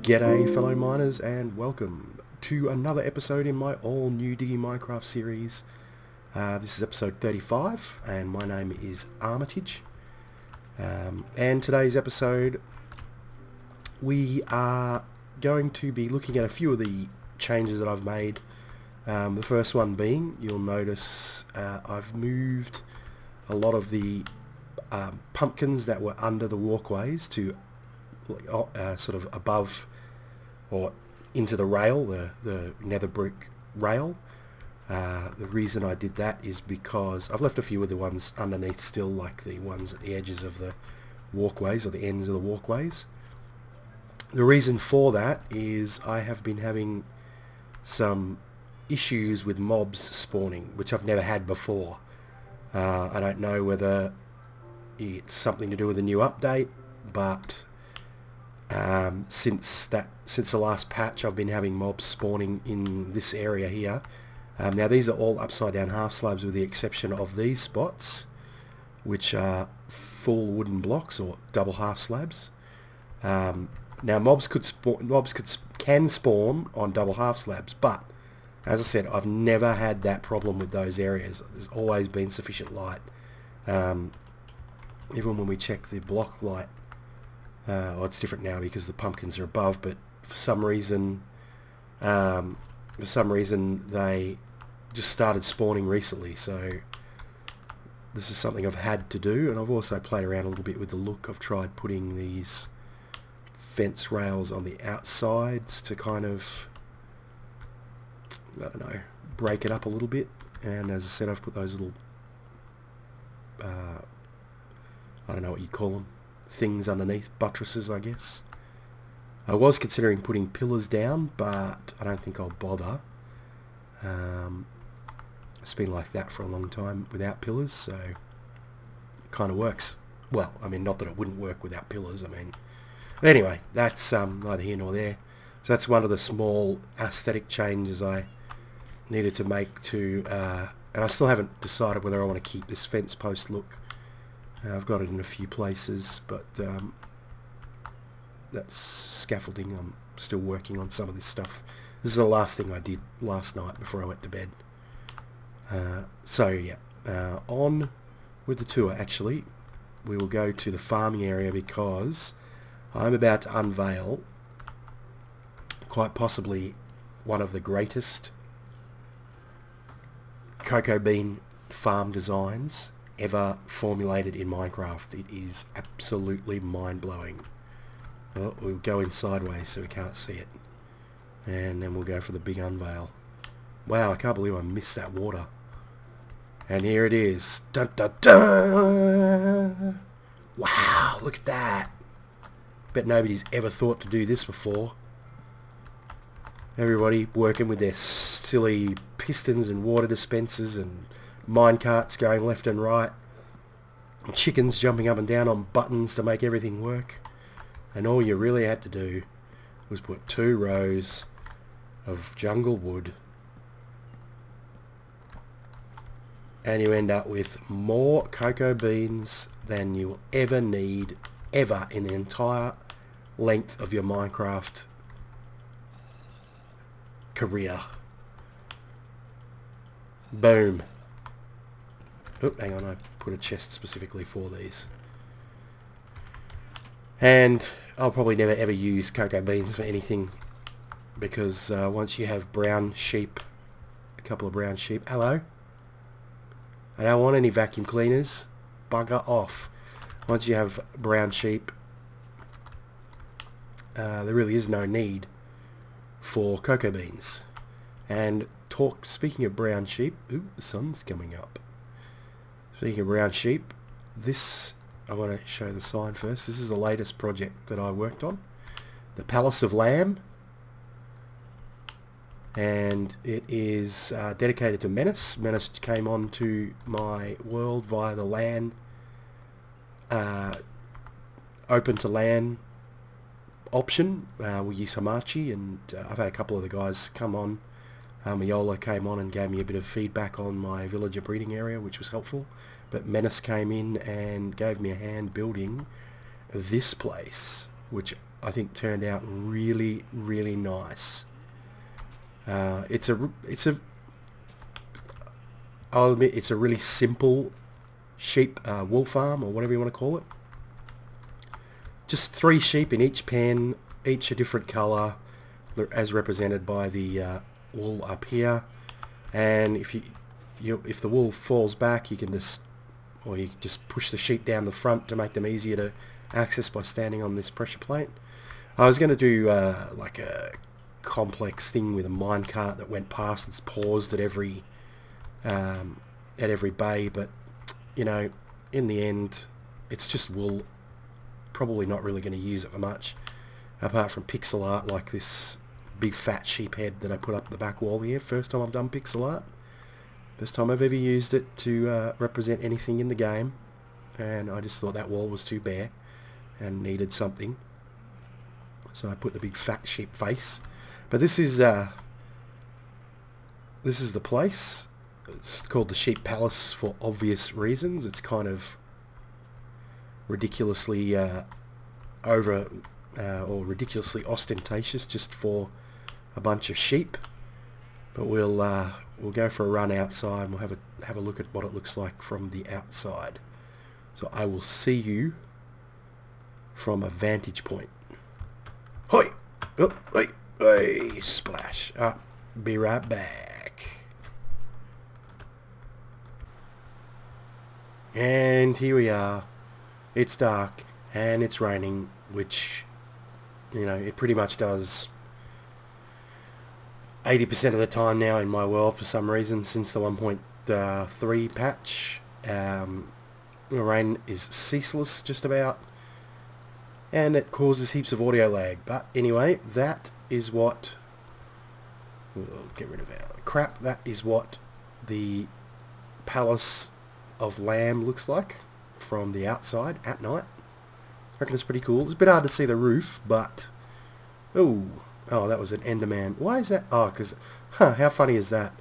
G'day fellow miners and welcome to another episode in my all new Digging Minecraft series. This is episode 35 and my name is Armitage. And today's episode we are going to be looking at a few of the changes that I've made. The first one being, you'll notice I've moved a lot of the pumpkins that were under the walkways to sort of above or into the rail, the nether brick rail. The reason I did that is because I've left a few of the ones underneath still, like the ones at the edges of the walkways or the ends of the walkways. The reason for that is I have been having some issues with mobs spawning, which I've never had before. I don't know whether it's something to do with the new update, but since the last patch I've been having mobs spawning in this area here. Now these are all upside down half slabs with the exception of these spots, which are full wooden blocks or double half slabs. Now mobs can spawn on double half slabs, but as I said, I've never had that problem with those areas. There's always been sufficient light. Even when we check the block light, well, it's different now because the pumpkins are above, but for some reason they just started spawning recently, so this is something I've had to do. And I've also played around a little bit with the look. I've tried putting these fence rails on the outsides to kind of, I don't know, break it up a little bit. And as I said, I've put those little I don't know what you call them, things underneath, buttresses I guess. I was considering putting pillars down, but I don't think I'll bother. It's been like that for a long time without pillars, so it kind of works. Well, I mean, not that it wouldn't work without pillars, I mean. But anyway, that's neither here nor there. So that's one of the small aesthetic changes I needed to make to, and I still haven't decided whether I want to keep this fence post look. I've got it in a few places, but that's scaffolding. I'm still working on some of this stuff. This is the last thing I did last night before I went to bed. So yeah, on with the tour. Actually, we will go to the farming area because I'm about to unveil quite possibly one of the greatest cocoa bean farm designs ever formulated in Minecraft. It is absolutely mind-blowing. Oh, we'll go in sideways so we can't see it, and then we'll go for the big unveil. Wow, I can't believe I missed that water. And here it is. Dun, dun, dun. Wow, look at that. Bet nobody's ever thought to do this before. Everybody working with their silly pistons and water dispensers and mine carts going left and right, and chickens jumping up and down on buttons to make everything work. And all you really had to do was put 2 rows of jungle wood, and you end up with more cocoa beans than you will ever need ever in the entire length of your Minecraft career. Boom. Oh, hang on, I put a chest specifically for these. And I'll probably never ever use cocoa beans for anything, because once you have brown sheep, a couple of brown sheep, hello, I don't want any vacuum cleaners, bugger off. Once you have brown sheep, there really is no need for cocoa beans. And speaking of brown sheep, ooh, the sun's coming up. Speaking of brown sheep, this, I want to show the sign first. This is the latest project that I worked on, the Palace of Lamb, and it is dedicated to Mennace. Mennace came onto my world via the LAN, open to LAN option. We use Hamachi, and I've had a couple of the guys come on. Miola came on and gave me a bit of feedback on my villager breeding area, which was helpful. But Mennace came in and gave me a hand building this place, which I think turned out really, really nice. I'll admit it's a really simple sheep wool farm, or whatever you want to call it. Just 3 sheep in each pen, each a different colour, as represented by the wool up here. And if if the wool falls back, you can just push the sheep down the front to make them easier to access by standing on this pressure plate. I was going to do like a complex thing with a minecart that went past and paused at every bay, but you know, in the end, it's just wool. Probably not really going to use it for much, apart from pixel art like this big fat sheep head that I put up the back wall here. First time I've done pixel art. First time I've ever used it to represent anything in the game, and I just thought that wall was too bare and needed something, so I put the big fat sheep face. But this is the place. It's called the Sheep Palace for obvious reasons. It's kind of ridiculously or ridiculously ostentatious just for a bunch of sheep. But we'll go for a run outside and we'll have a look at what it looks like from the outside. So I will see you from a vantage point. Hoi! Oh, hey, hey, splash. Be right back. And here we are. It's dark and it's raining, which, you know, it pretty much does 80% of the time now in my world for some reason since the 1.3 patch. The rain is ceaseless just about, and it causes heaps of audio lag. But anyway, that is what... We'll get rid of our crap. That is what the Palace of Lamb looks like from the outside at night. I reckon it's pretty cool. It's a bit hard to see the roof, but... Oh, that was an Enderman. Why is that? Oh, because... how funny is that?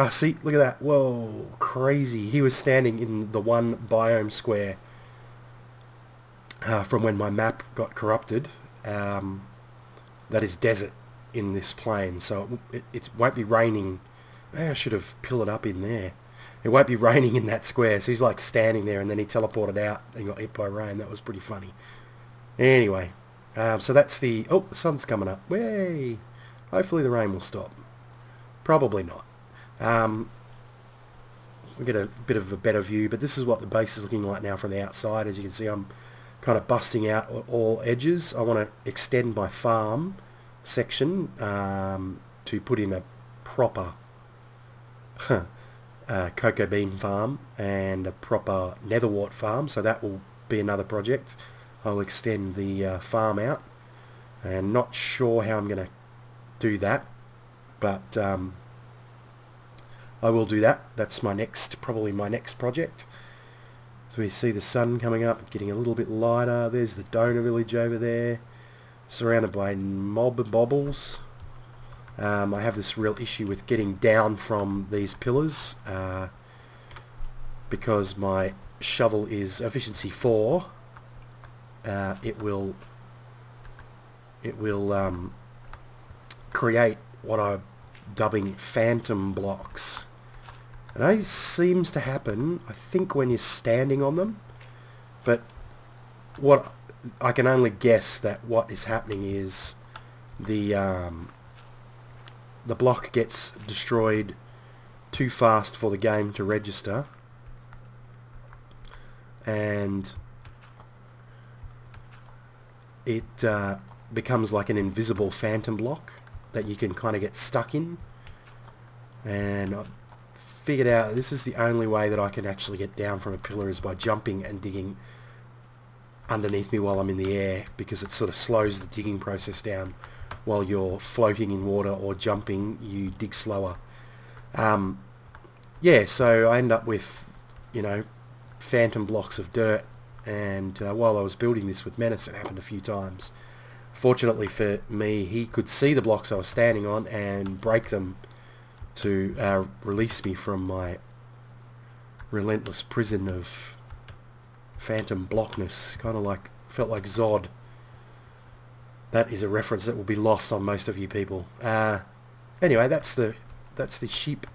See, look at that. Whoa, crazy. He was standing in the one biome square from when my map got corrupted. That is desert in this plane, so it won't be raining. Maybe I should have pillared up in there. It won't be raining in that square. So he's like standing there and then he teleported out and got hit by rain. That was pretty funny. Anyway, so that's the... Oh, the sun's coming up. Way. Hopefully the rain will stop. Probably not. We'll get a bit of a better view, but this is what the base is looking like now from the outside. As you can see, I'm kind of busting out all edges. I want to extend my farm section to put in a proper cocoa bean farm and a proper netherwort farm, so that will be another project. I'll extend the farm out, and not sure how I'm going to do that, but I will do that. That's probably my next project. So we see the sun coming up, getting a little bit lighter. There's the donor village over there, surrounded by mob bobbles. I have this real issue with getting down from these pillars because my shovel is efficiency 4. It will create what I'm dubbing phantom blocks. And that seems to happen, I think, when you're standing on them. But what I can only guess that what is happening is the block gets destroyed too fast for the game to register, and it becomes like an invisible phantom block that you can kind of get stuck in. And I figured out this is the only way that I can actually get down from a pillar is by jumping and digging underneath me while I'm in the air, because it sort of slows the digging process down. While you're floating in water or jumping, you dig slower. Yeah, so I end up with, you know, phantom blocks of dirt, and while I was building this with Mennace, it happened a few times. Fortunately for me, he could see the blocks I was standing on and break them to release me from my relentless prison of phantom blockness. Kind of like, felt like Zod. That is a reference that will be lost on most of you people. Anyway, that's the sheep,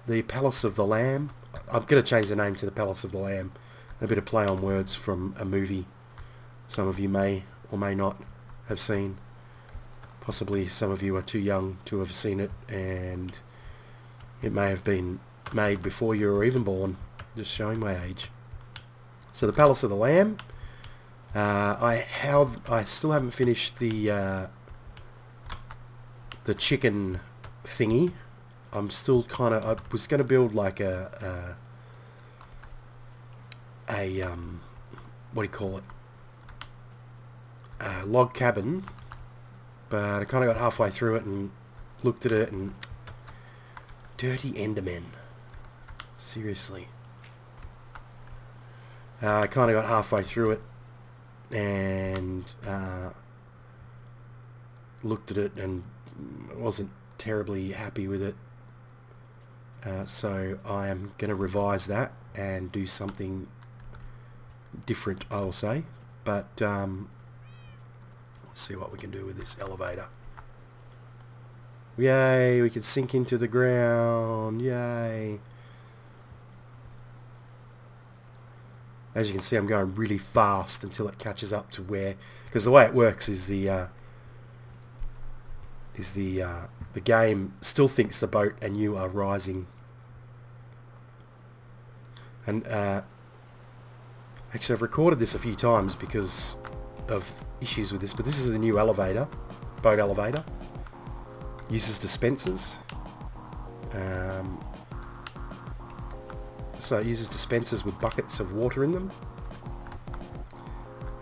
the Palace of the Lamb. I'm going to change the name to the Palace of the Lamb. A bit of play on words from a movie some of you may or may not have seen. Possibly some of you are too young to have seen it, and it may have been made before you were even born, just showing my age. So the Palace of the Lamb. I still haven't finished the chicken thingy. I'm still kind of, I was going to build like a what do you call it? A log cabin, but I kind of got halfway through it and looked at it and dirty Endermen. Seriously. I kind of got halfway through it and looked at it and wasn't terribly happy with it. So I am going to revise that and do something different, I will say. But let's see what we can do with this elevator. Yay, we can sink into the ground. Yay. As you can see, I'm going really fast until it catches up to where, because the way it works is the game still thinks the boat and you are rising. And actually, I've recorded this a few times because of issues with this, but this is a new elevator, boat elevator. Uses dispensers. So it uses dispensers with buckets of water in them,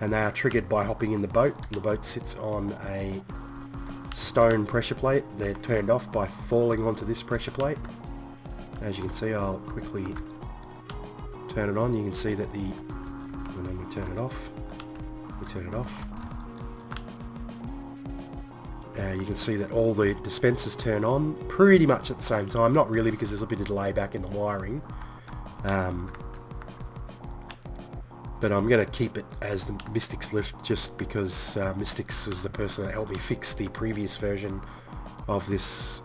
and they are triggered by hopping in the boat. The boat sits on a stone pressure plate. They're turned off by falling onto this pressure plate. As you can see, I'll quickly turn it on. You can see that and then we turn it off. We turn it off. You can see that all the dispensers turn on pretty much at the same time. Not really, because there's a bit of delay back in the wiring. But I'm going to keep it as the Mystics lift, just because Mystics was the person that helped me fix the previous version of this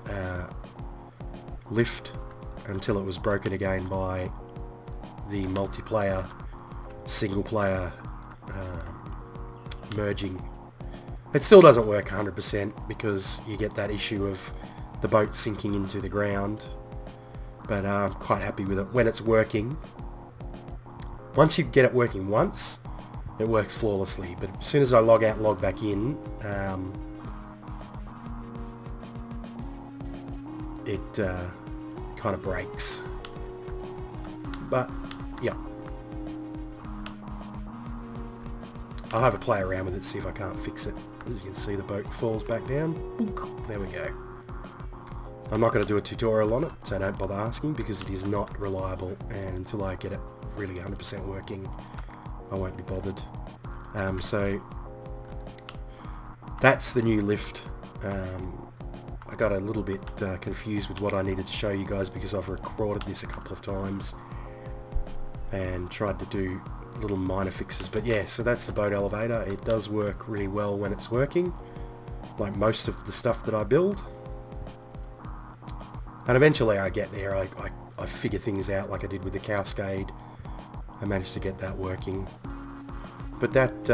lift until it was broken again by the multiplayer, single player merging. It still doesn't work 100% because you get that issue of the boat sinking into the ground, but I'm quite happy with it when it's working. Once you get it working once, it works flawlessly, but as soon as I log out and log back in, it kind of breaks. But yeah, I'll have a play around with it, see if I can't fix it. As you can see, the boat falls back down. There we go. I'm not going to do a tutorial on it, so don't bother asking, because it is not reliable, and until I get it really 100% working, I won't be bothered. So that's the new lift. I got a little bit confused with what I needed to show you guys, because I've recorded this a couple of times and tried to do little minor fixes. But yeah, so that's the boat elevator. It does work really well when it's working, like most of the stuff that I build. And eventually I get there, I figure things out like I did with the cascade. I managed to get that working. But that's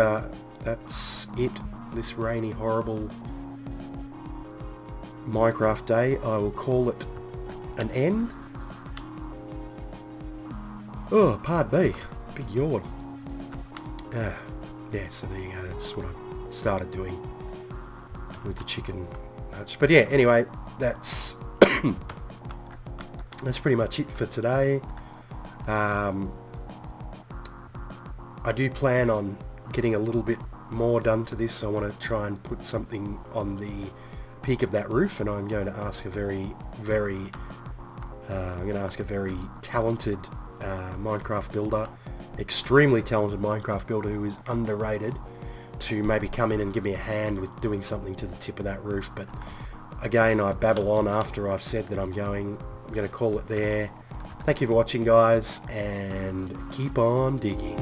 it. This rainy, horrible Minecraft day. I will call it an end. Oh, pardon me. Big yawn. Yeah, so there you go. That's what I started doing with the chicken hutch. But yeah, anyway, that's that's pretty much it for today. I do plan on getting a little bit more done to this. I want to try and put something on the peak of that roof, and I'm going to ask a very talented Minecraft builder, extremely talented Minecraft builder who is underrated, to maybe come in and give me a hand with doing something to the tip of that roof. But again, I babble on after I've said that I'm going to call it there. Thank you for watching, guys, and keep on digging.